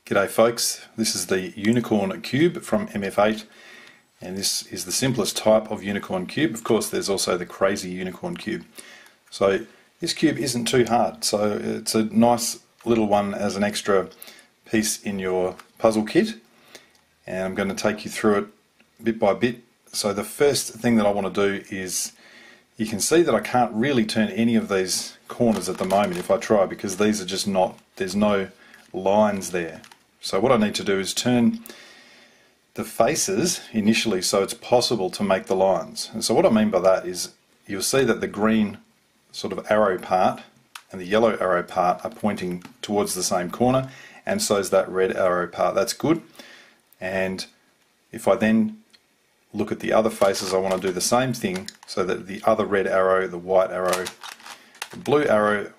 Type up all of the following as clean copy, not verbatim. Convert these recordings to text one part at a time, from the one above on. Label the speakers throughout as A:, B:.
A: G'day folks, this is the unicorn cube from MF8, and this is the simplest type of unicorn cube. Of course there's also the crazy unicorn cube. So this cube isn't too hard, so it's a nice little one as an extra piece in your puzzle kit, and I'm going to take you through it bit by bit. So the first thing that I want to do is, you can see that I can't really turn any of these corners at the moment if I try, because these are just not, there's no lines there. So what I need to do is turn the faces initially so it's possible to make the lines. And so what I mean by that is, you'll see that the green sort of arrow part and the yellow arrow part are pointing towards the same corner, and so is that red arrow part. That's good. And if I then look at the other faces, I want to do the same thing so that the other red arrow, the white arrow, the blue arrow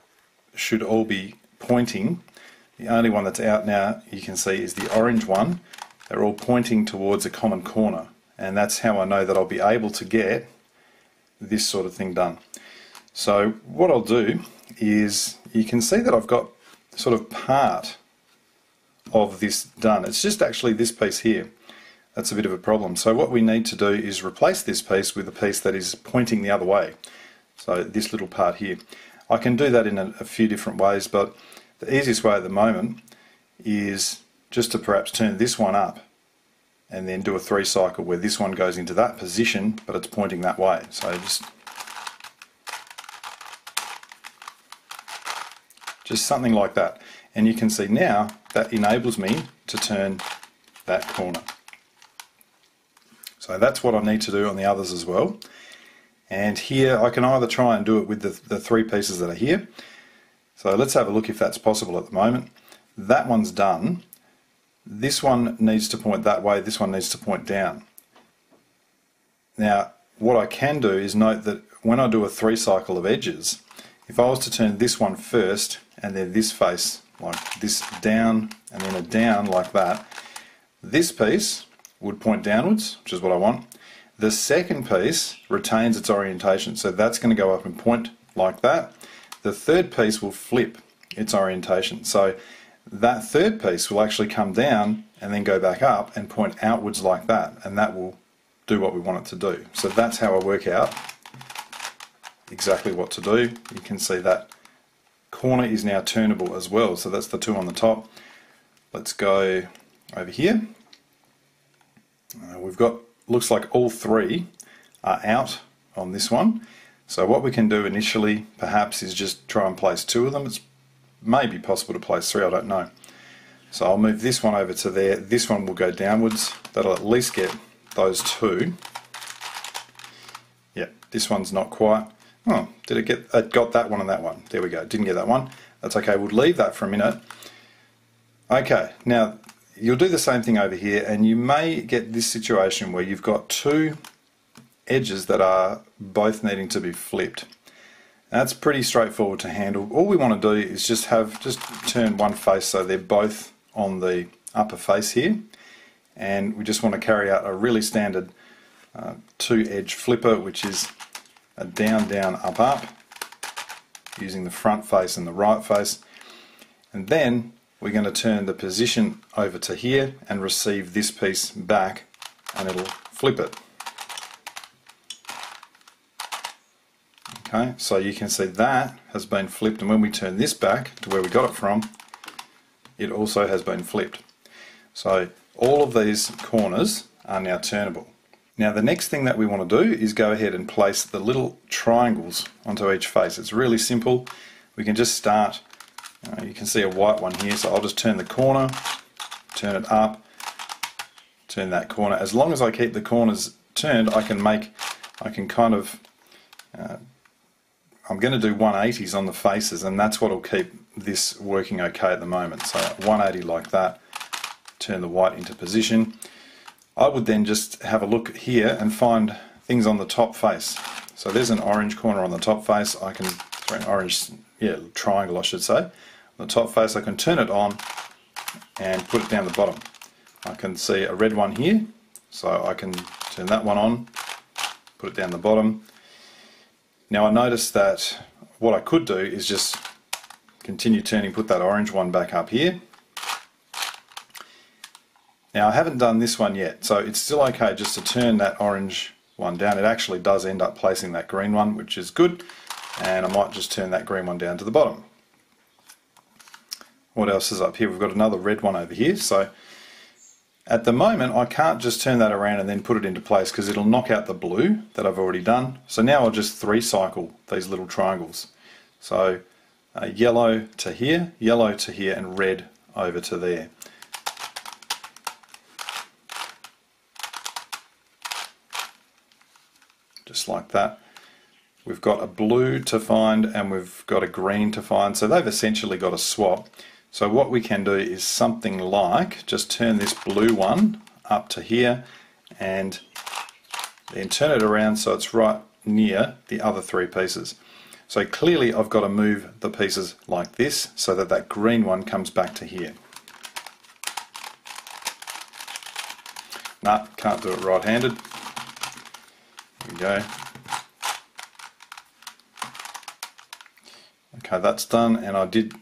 A: should all be pointing. The only one that's out now, you can see, is the orange one. They're all pointing towards a common corner, and that's how I know that I'll be able to get this sort of thing done. So what I'll do is, you can see that I've got sort of part of this done. It's just actually this piece here. That's a bit of a problem. So what we need to do is replace this piece with a piece that is pointing the other way. So this little part here. I can do that in a few different ways, but the easiest way at the moment is just to perhaps turn this one up and then do a 3 cycle where this one goes into that position but it's pointing that way. So just something like that. And you can see now that enables me to turn that corner. So that's what I need to do on the others as well. And here I can either try and do it with the 3 pieces that are here. So let's have a look if that's possible at the moment. That one's done. This one needs to point that way, this one needs to point down. Now what I can do is note that when I do a 3 cycle of edges, if I was to turn this one first and then this face like this down and then a down like that, this piece would point downwards, which is what I want. The second piece retains its orientation, so that's going to go up and point like that. The third piece will flip its orientation, so that third piece will actually come down and then go back up and point outwards like that, and that will do what we want it to do. So that's how I work out exactly what to do. You can see that corner is now turnable as well, so that's the 2 on the top. Let's go over here. We've got, looks like all 3 are out on this one. So what we can do initially perhaps is just try and place 2 of them. It's maybe possible to place 3, I don't know. So I'll move this one over to there. This one will go downwards. That'll at least get those 2. Yeah, this one's not quite. Oh, did it get, it got that one and that one. There we go, didn't get that one. That's okay, we'll leave that for a minute. Okay, now you'll do the same thing over here, and you may get this situation where you've got 2 edges that are both needing to be flipped. That's pretty straightforward to handle. All we want to do is just turn one face so they're both on the upper face here, and we just want to carry out a really standard 2-edge flipper, which is a down, down, up, up, using the front face and the right face. And then we're going to turn the position over to here and receive this piece back, and it'll flip it. Okay, so you can see that has been flipped, and when we turn this back to where we got it from, it also has been flipped. So all of these corners are now turnable. Now the next thing that we want to do is go ahead and place the little triangles onto each face. It's really simple. We can just start. You can see a white one here, so I'll just turn the corner, turn it up, turn that corner. As long as I keep the corners turned, I can kind of, I'm going to do 180s on the faces, and that's what will keep this working okay at the moment. So 180 like that, turn the white into position. I would then just have a look here and find things on the top face. So there's an orange corner on the top face. I can, sorry, an orange, yeah, triangle I should say. On the top face I can turn it on and put it down the bottom. I can see a red one here, so I can turn that one on, put it down the bottom. Now I notice that what I could do is just continue turning, put that orange one back up here, Now I haven't done this one yet, so it's still okay just to turn that orange one down. It actually does end up placing that green one, which is good, and I might just turn that green one down to the bottom. What else is up here? We've got another red one over here, so at the moment I can't just turn that around and then put it into place because it'll knock out the blue that I've already done. So now I'll just 3-cycle these little triangles. So yellow to here, and red over to there. Just like that. We've got a blue to find and we've got a green to find, so they've essentially got a swap. So what we can do is something like just turn this blue one up to here and then turn it around so it's right near the other 3 pieces. So clearly I've got to move the pieces like this so that that green one comes back to here. Nah, can't do it right-handed. There we go. Okay, that's done, and I did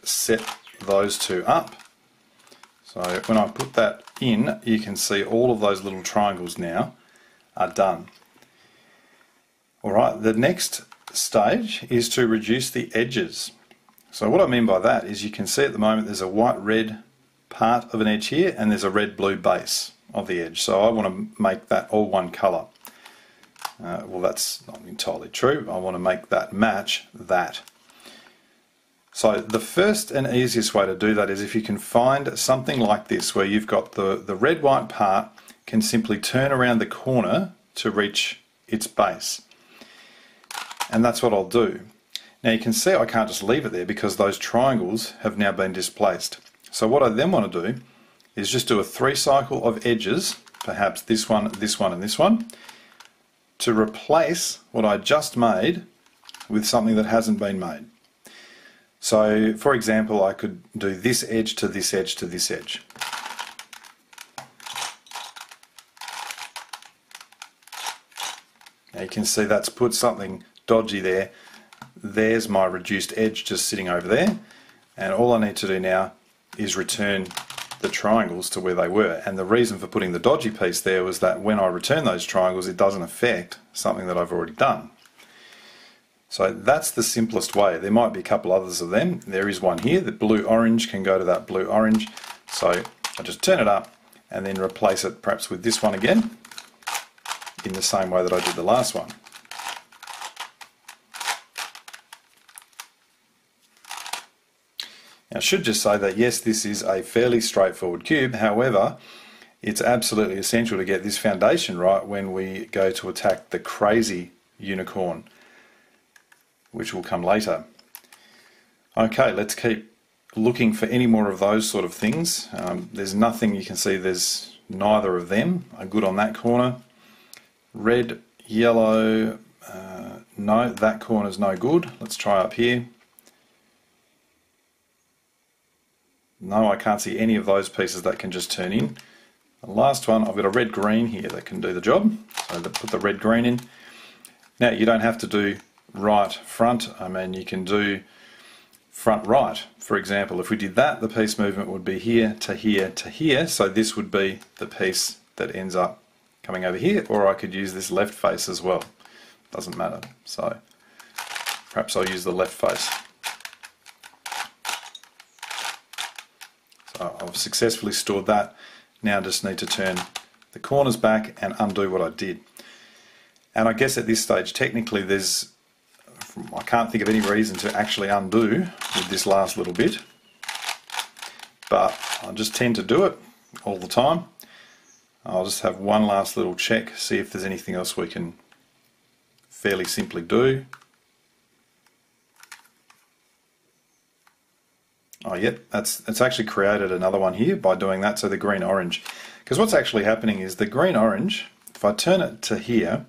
A: set those 2 up. So when I put that in, you can see all of those little triangles now are done. Alright, the next stage is to reduce the edges. So what I mean by that is you can see at the moment there's a white-red part of an edge here and there's a red-blue base of the edge. So I want to make that all one colour. Well, that's not entirely true. I want to make that match that. So the first and easiest way to do that is if you can find something like this where you've got the red-white part can simply turn around the corner to reach its base. And that's what I'll do. Now you can see I can't just leave it there because those triangles have now been displaced. So what I then want to do is just do a 3-cycle of edges, perhaps this one, and this one, to replace what I just made with something that hasn't been made. So for example, I could do this edge to this edge to this edge. Now you can see that's put something dodgy there. There's my reduced edge just sitting over there, and all I need to do now is return the triangles to where they were. And the reason for putting the dodgy piece there was that when I return those triangles it doesn't affect something that I've already done. So that's the simplest way. There might be a couple others of them. There is one here. The blue-orange can go to that blue-orange. So I just turn it up and then replace it perhaps with this one again in the same way that I did the last one. Now I should just say that yes, this is a fairly straightforward cube. However, it's absolutely essential to get this foundation right when we go to attack the crazy unicorn, which will come later. Okay, let's keep looking for any more of those sort of things. There's nothing, you can see there's neither of them are good on that corner. Red, yellow, no, that corner's no good. Let's try up here. No, I can't see any of those pieces that can just turn in. The last one, I've got a red-green here that can do the job. So put the red-green in. Now you don't have to do right front, I mean you can do front right. For example, if we did that, the piece movement would be here to here to here, so this would be the piece that ends up coming over here, or I could use this left face as well. Doesn't matter. So perhaps I'll use the left face. So I've successfully stored that. Now I just need to turn the corners back and undo what I did. And I guess at this stage technically I can't think of any reason to actually undo with this last little bit, but I just tend to do it all the time. I'll just have one last little check, see if there's anything else we can fairly simply do. Oh yep, it's actually created another one here by doing that, so the green-orange. Because what's actually happening is the green-orange, if I turn it to here,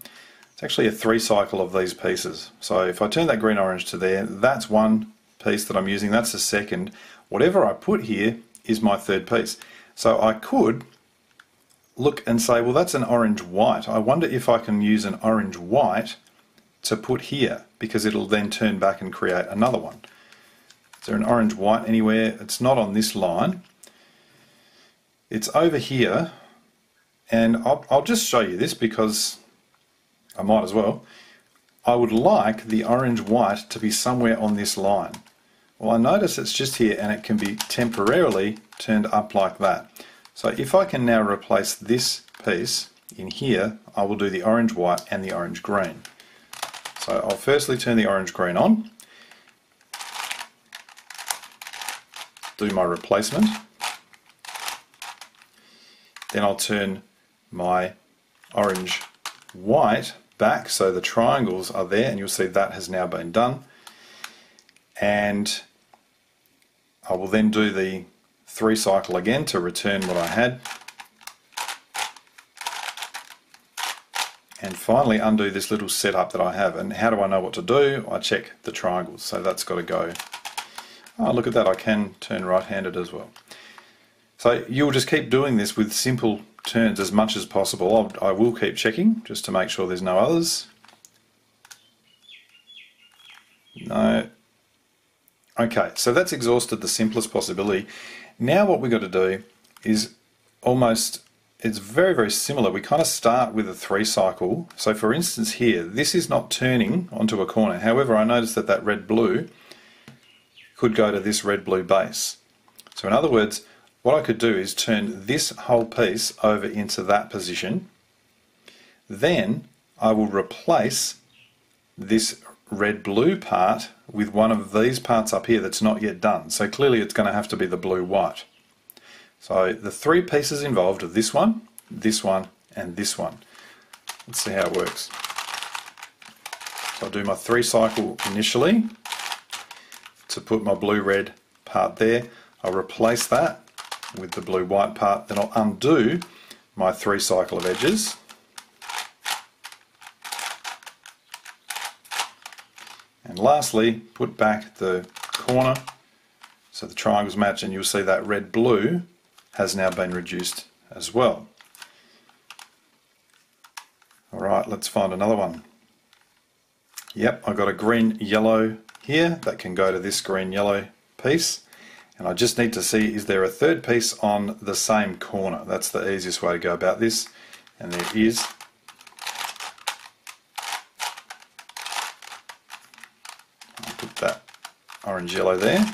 A: it's actually a 3-cycle of these pieces. So if I turn that green-orange to there, that's one piece that I'm using, that's the second. Whatever I put here is my third piece. So I could look and say, well that's an orange-white. I wonder if I can use an orange-white to put here, because it'll then turn back and create another one. Is there an orange-white anywhere? It's not on this line. it's over here, and I'll just show you this because I might as well. I would like the orange-white to be somewhere on this line. Well, I notice it's just here and it can be temporarily turned up like that. So if I can now replace this piece in here, I will do the orange-white and the orange-green. So I'll firstly turn the orange-green on, do my replacement, then I'll turn my orange-white back so the triangles are there, and you'll see that has now been done. And I will then do the 3 cycle again to return what I had. And finally undo this little setup that I have. And how do I know what to do? I check the triangles, so that's got to go. Oh, look at that, I can turn right-handed as well. So you'll just keep doing this with simple turns as much as possible. I will keep checking just to make sure there's no others. No. Okay, so that's exhausted the simplest possibility. Now what we've got to do is it's very, very similar. We kind of start with a 3 cycle. So for instance here, this is not turning onto a corner. However, I noticed that that red-blue could go to this red-blue base. So in other words, what I could do is turn this whole piece over into that position. Then I will replace this red-blue part with one of these parts up here that's not yet done. So clearly it's going to have to be the blue-white. So the 3 pieces involved are this one, and this one. Let's see how it works. So I'll do my 3 cycle initially to put my blue-red part there. I'll replace that with the blue-white part, then I'll undo my 3 cycle of edges. And lastly, put back the corner so the triangles match, and you'll see that red-blue has now been reduced as well. Alright, let's find another one. Yep, I've got a green-yellow here that can go to this green-yellow piece. And I just need to see, is there a 3rd piece on the same corner? That's the easiest way to go about this. And there is. I'll put that orange-yellow there.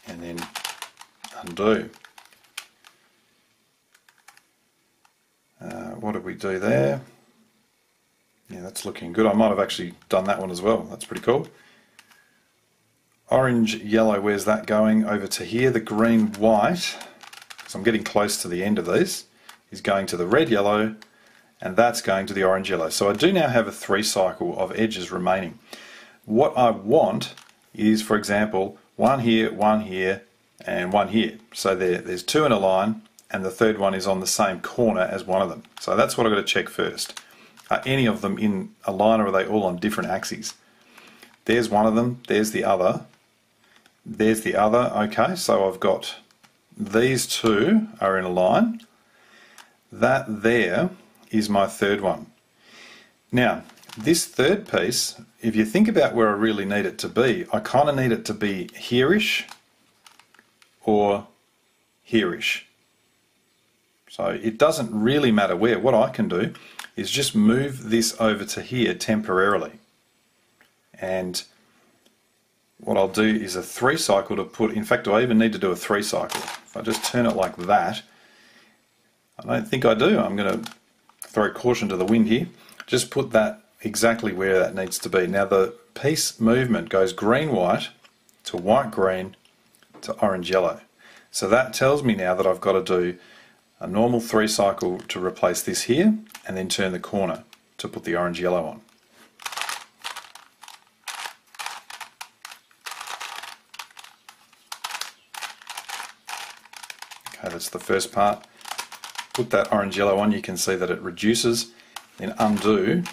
A: And then undo. What did we do there? Yeah, that's looking good. I might have actually done that one as well. That's pretty cool. Orange, yellow, where's that going? Over to here. The green, white, so I'm getting close to the end of these, is going to the red, yellow, and that's going to the orange, yellow. So I do now have a 3 cycle of edges remaining. What I want is, for example, one here, and one here. So there's 2 in a line, and the 3rd one is on the same corner as one of them. So that's what I've got to check first. Are any of them in a line, or are they all on different axes? There's one of them, there's the other, there's the other. Okay, so I've got these 2 are in a line. That there is my 3rd one. Now, this 3rd piece, if you think about where I really need it to be, I kind of need it to be here-ish or here-ish. So it doesn't really matter where. What I can do is just move this over to here temporarily. And what I'll do is a 3 cycle to put, in fact, do I even need to do a 3 cycle? If I just turn it like that, I don't think I do. I'm going to throw caution to the wind here. Just put that exactly where that needs to be. Now the piece movement goes green-white to white-green to orange-yellow. So that tells me now that I've got to do a normal 3 cycle to replace this here, and then turn the corner to put the orange-yellow on. Okay, that's the first part. Put that orange-yellow on, you can see that it reduces, then undo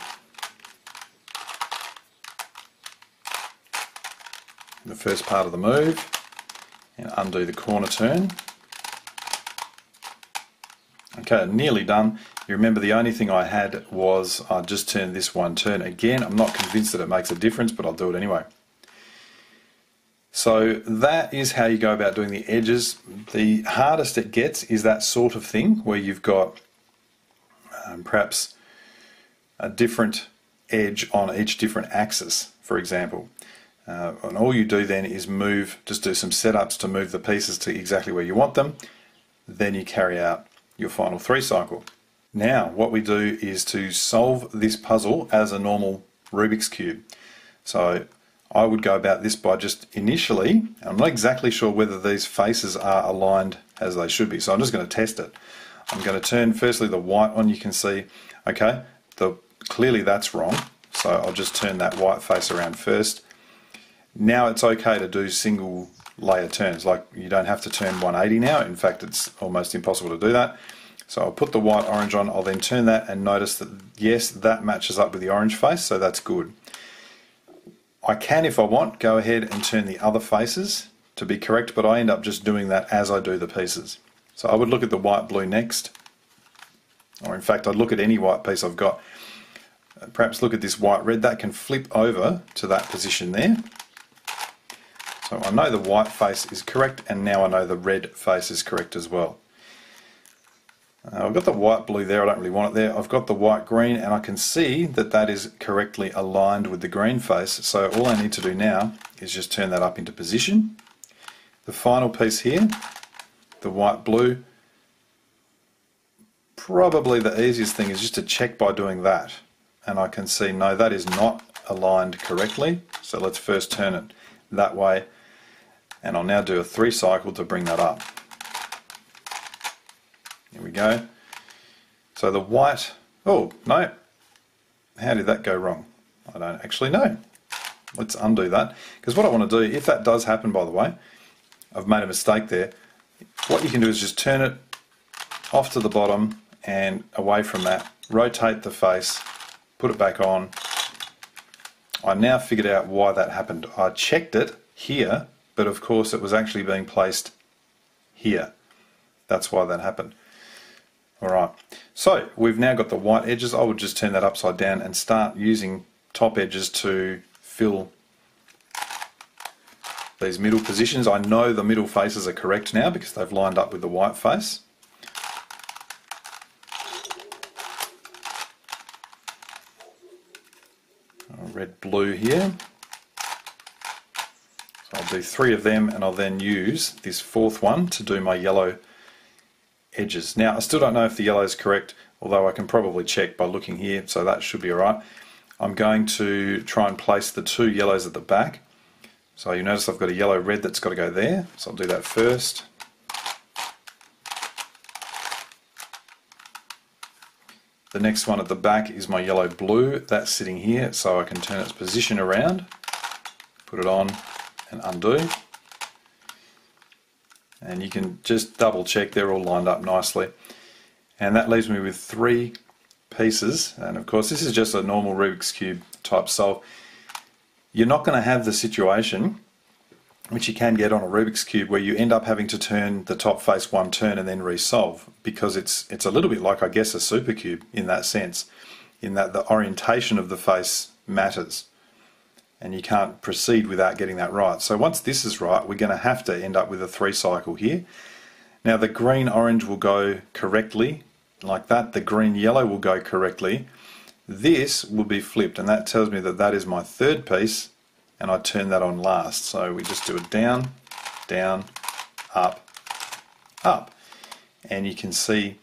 A: the first part of the move, and undo the corner turn. Okay, nearly done. You remember the only thing I had was I just turned this one turn. Again, I'm not convinced that it makes a difference, but I'll do it anyway. So that is how you go about doing the edges. The hardest it gets is that sort of thing where you've got perhaps a different edge on each different axis, for example. And all you do then is just do some setups to move the pieces to exactly where you want them. Then you carry out your final 3 cycle. Now what we do is to solve this puzzle as a normal Rubik's Cube. So I would go about this by just initially, I'm not exactly sure whether these faces are aligned as they should be, so I'm just going to test it. I'm going to turn firstly the white on. You can see, okay, clearly that's wrong, so I'll just turn that white face around first. Now it's okay to do single layer turns, like you don't have to turn 180 now. In fact, it's almost impossible to do that. So I'll put the white orange on, I'll then turn that and notice that yes, that matches up with the orange face, so that's good. I can, if I want, go ahead and turn the other faces to be correct, but I end up just doing that as I do the pieces. So I would look at the white blue next, or in fact I'd look at any white piece I've got. Perhaps look at this white red, that can flip over to that position there. So I know the white face is correct, and now I know the red face is correct as well. I've got the white blue there, I don't really want it there. I've got the white green, and I can see that that is correctly aligned with the green face. So all I need to do now is just turn that up into position. The final piece here, the white blue, probably the easiest thing is just to check by doing that. And I can see, no, that is not aligned correctly. So let's first turn it that way. And I'll now do a 3 cycle to bring that up. Here we go. So the white, oh no, how did that go wrong? I don't actually know. Let's undo that, because what I want to do, if that does happen, by the way, I've made a mistake there, what you can do is just turn it off to the bottom and away from that, rotate the face, put it back on. I now figured out why that happened. I checked it here, but of course it was actually being placed here. That's why that happened. Alright, so we've now got the white edges. I would just turn that upside down and start using top edges to fill these middle positions. I know the middle faces are correct now because they've lined up with the white face. Red, blue here. So I'll do 3 of them, and I'll then use this 4th one to do my yellow edges. Now I still don't know if the yellow is correct, although I can probably check by looking here, so that should be alright. I'm going to try and place the 2 yellows at the back. So you notice I've got a yellow red that's got to go there, so I'll do that first. The next one at the back is my yellow blue, that's sitting here, so I can turn its position around, put it on and undo. And you can just double check they're all lined up nicely. And that leaves me with 3 pieces, and of course this is just a normal Rubik's Cube type solve. You're not going to have the situation which you can get on a Rubik's Cube where you end up having to turn the top face 1 turn and then resolve, because it's a little bit like, I guess, a super cube in that sense, in that the orientation of the face matters and you can't proceed without getting that right. So once this is right, we're going to have to end up with a 3 cycle here. Now the green orange will go correctly like that, the green yellow will go correctly. This will be flipped, and that tells me that that is my 3rd piece, and I turn that on last. So we just do it down, down, up, up. And you can see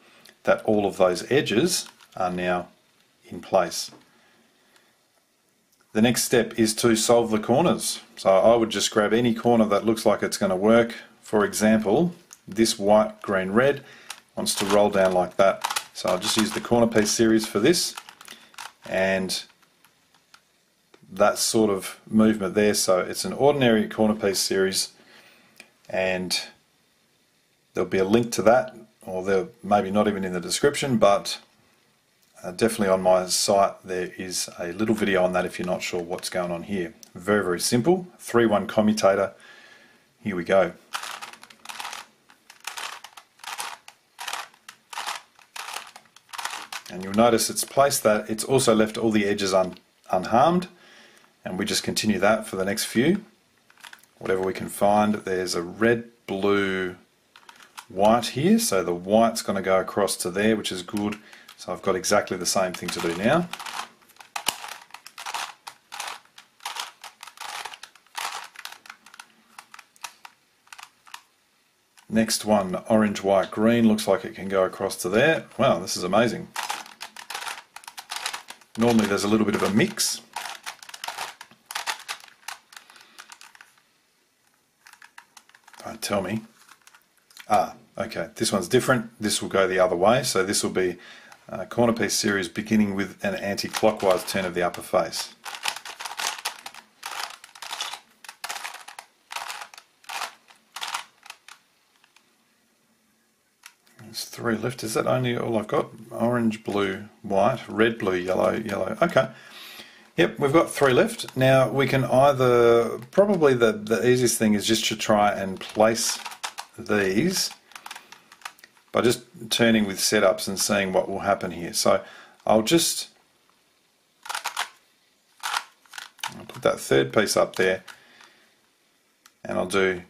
A: that all of those edges are now in place. The next step is to solve the corners. So I would just grab any corner that looks like it's going to work. For example, this white, green, red wants to roll down like that. So I'll just use the corner piece series for this, and that sort of movement there. So it's an ordinary corner piece series, and there'll be a link to that, or there maybe not even in the description, but definitely on my site there is a little video on that if you're not sure what's going on here. Very, very simple. 3-1 commutator. Here we go. And you'll notice it's placed that, it's also left all the edges unharmed, and we just continue that for the next few. whatever we can find. There's a red, blue, white here, so the white's going to go across to there, which is good. So I've got exactly the same thing to do now. Next one, orange, white, green, looks like it can go across to there. Wow, this is amazing. Normally there's a little bit of a mix. Don't tell me. Okay, this one's different. This will go the other way, so this will be a corner piece series beginning with an anti-clockwise turn of the upper face. There's 3 left. Is that only all I've got? Orange, blue, white, red, blue, yellow, yellow. Okay. Yep, we've got 3 left. Now we can either, probably the easiest thing is just to try and place these by just turning with setups and seeing what will happen here. So I'll put that third piece up there, and I'll do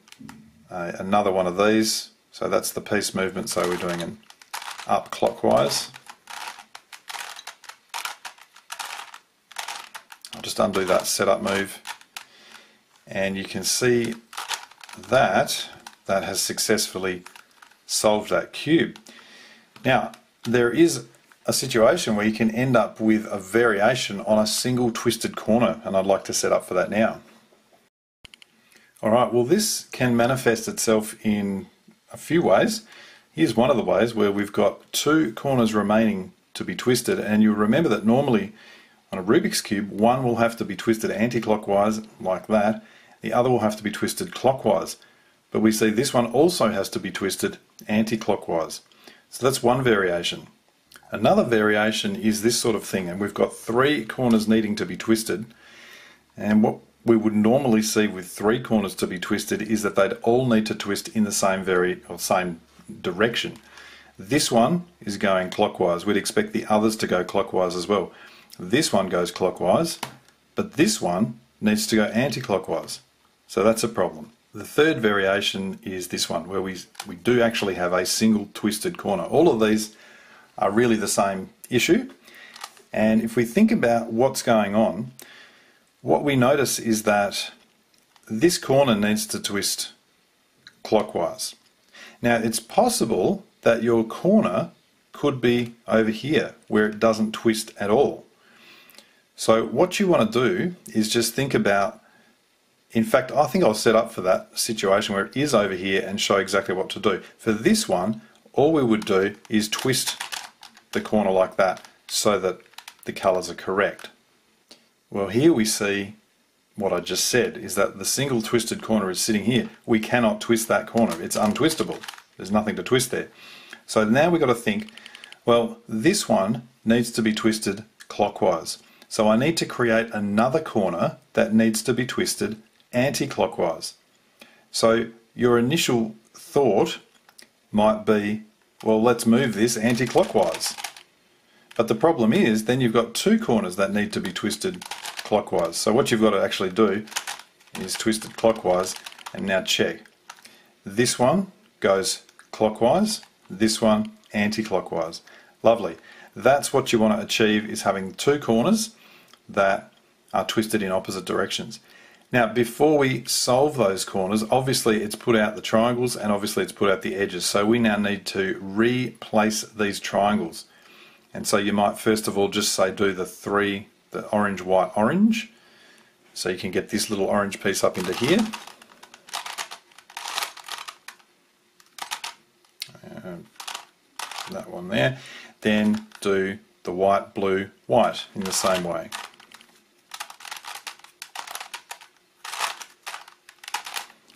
A: another one of these. So that's the piece movement, so we're doing an up clockwise. I'll just undo that setup move, and you can see that has successfully solved that cube. Now, there is a situation where you can end up with a variation on a single twisted corner, and I'd like to set up for that now. Alright, well this can manifest itself in a few ways. Here's one of the ways where we've got 2 corners remaining to be twisted, and you'll remember that normally on a Rubik's Cube, one will have to be twisted anti-clockwise like that, the other will have to be twisted clockwise. But we see this one also has to be twisted anti-clockwise. So that's one variation. Another variation is this sort of thing, and we've got 3 corners needing to be twisted, and what we would normally see with 3 corners to be twisted is that they'd all need to twist in the same same direction. This one is going clockwise. We'd expect the others to go clockwise as well. This one goes clockwise, but this one needs to go anti-clockwise. So that's a problem. The third variation is this one, where we do actually have a single twisted corner. All of these are really the same issue, and if we think about what's going on, what we notice is that this corner needs to twist clockwise. Now it's possible that your corner could be over here where it doesn't twist at all. So what you want to do is just think about, in fact I think I'll set up for that situation where it is over here and show exactly what to do. For this one, all we would do is twist the corner like that so that the colours are correct. Well, here we see what I just said, is that the single twisted corner is sitting here. We cannot twist that corner. It's untwistable. There's nothing to twist there. So now we've got to think, well, this one needs to be twisted clockwise. So I need to create another corner that needs to be twisted anti-clockwise. So your initial thought might be, well, let's move this anti-clockwise. But the problem is, then you've got 2 corners that need to be twisted clockwise. So what you've got to actually do is twist it clockwise, and now check. This one goes clockwise, this one anti-clockwise. Lovely. That's what you want to achieve, is having 2 corners that are twisted in opposite directions. Now before we solve those corners, obviously it's put out the triangles and obviously it's put out the edges. So we now need to replace these triangles. And so you might first of all just say do the orange, white, orange. So you can get this little orange piece up into here. That one there. Then do the white, blue, white in the same way.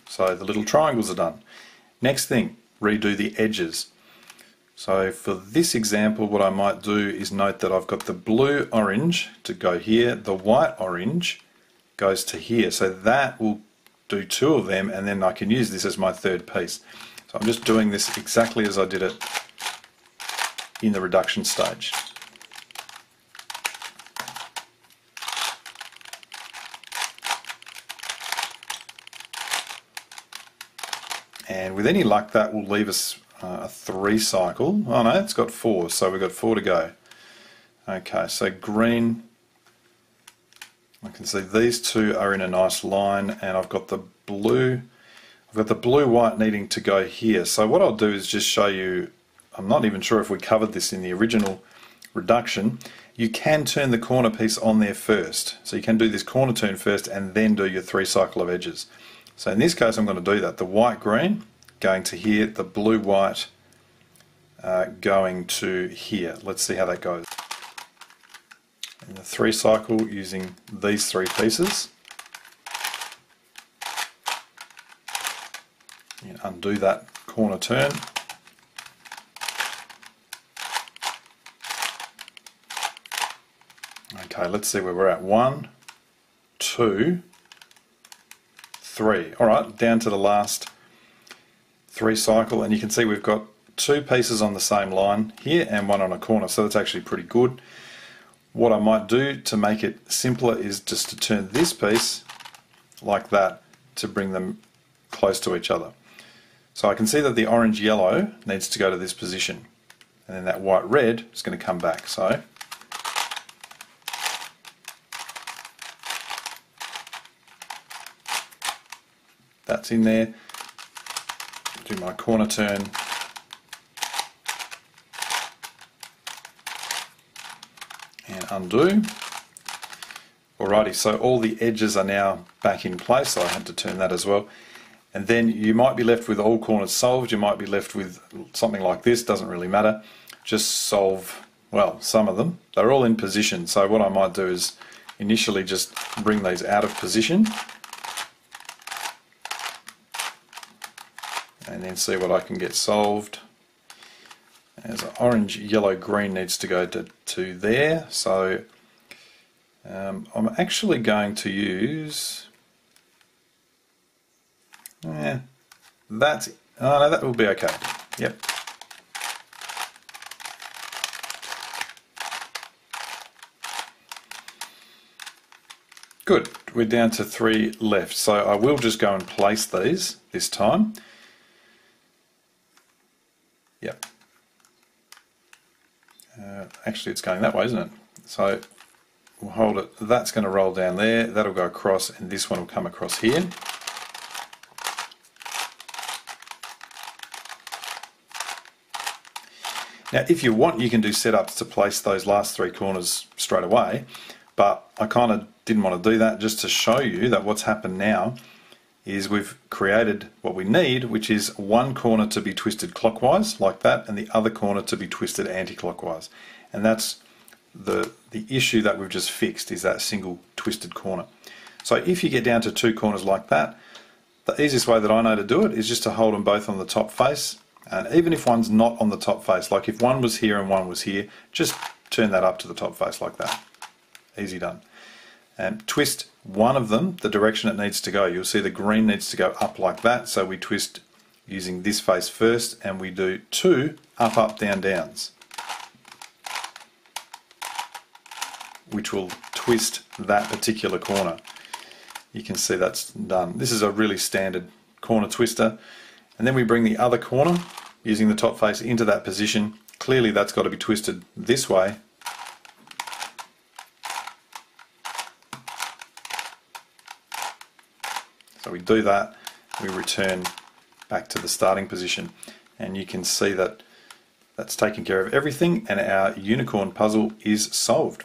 A: So the little triangles are done. Next thing, redo the edges. So for this example, what I might do is note that I've got the blue orange to go here, the white orange goes to here. So that will do 2 of them, and then I can use this as my third piece. So I'm just doing this exactly as I did it in the reduction stage. And with any luck that will leave us a 3 cycle. Oh no, it's got 4, so we've got 4 to go. Okay, so green, I can see these two are in a nice line, and I've got the blue white needing to go here. So what I'll do is just show you, I'm not even sure if we covered this in the original reduction. You can turn the corner piece on there first. So you can do this corner turn first and then do your 3 cycle of edges. So in this case I'm going to do that. The white green going to here, the blue white going to here. Let's see how that goes. And the 3 cycle using these 3 pieces. You undo that corner turn. Okay, let's see where we're at. 1, 2, 3. Alright, down to the last 3 cycle, and you can see we've got 2 pieces on the same line here and 1 on a corner, so that's actually pretty good. What I might do to make it simpler is just to turn this piece like that to bring them close to each other. So I can see that the orange yellow needs to go to this position, and then that white red is going to come back. So that's in there. Do my corner turn. And undo. Alrighty, so all the edges are now back in place, so I had to turn that as well. And then you might be left with all corners solved, you might be left with something like this, doesn't really matter. Just solve, well, some of them. They're all in position, so what I might do is initially just bring these out of position and then see what I can get solved. As orange, yellow, green needs to go to there, so I'm actually going to use no, that will be okay. Yep. Good, we're down to 3 left, so I will just go and place these this time. Yep. Actually it's going that way, isn't it? So we'll hold it, that's going to roll down there, that'll go across, and this one will come across here. Now if you want, you can do setups to place those last 3 corners straight away, but I kind of didn't want to do that, just to show you that what's happened now is we've created what we need, which is one corner to be twisted clockwise like that, and the other corner to be twisted anti-clockwise. And that's the issue that we've just fixed, is that single twisted corner. So if you get down to 2 corners like that, the easiest way that I know to do it is just to hold them both on the top face. And even if one's not on the top face, like if one was here and one was here, just turn that up to the top face like that. Easy done. And twist one of them the direction it needs to go. You'll see the green needs to go up like that, so we twist using this face first, and we do 2 up, up, down, downs, which will twist that particular corner. You can see that's done. This is a really standard corner twister. And then we bring the other corner using the top face into that position. Clearly that's got to be twisted this way. So we do that, we return back to the starting position, and you can see that that's taken care of everything, and our unicorn puzzle is solved.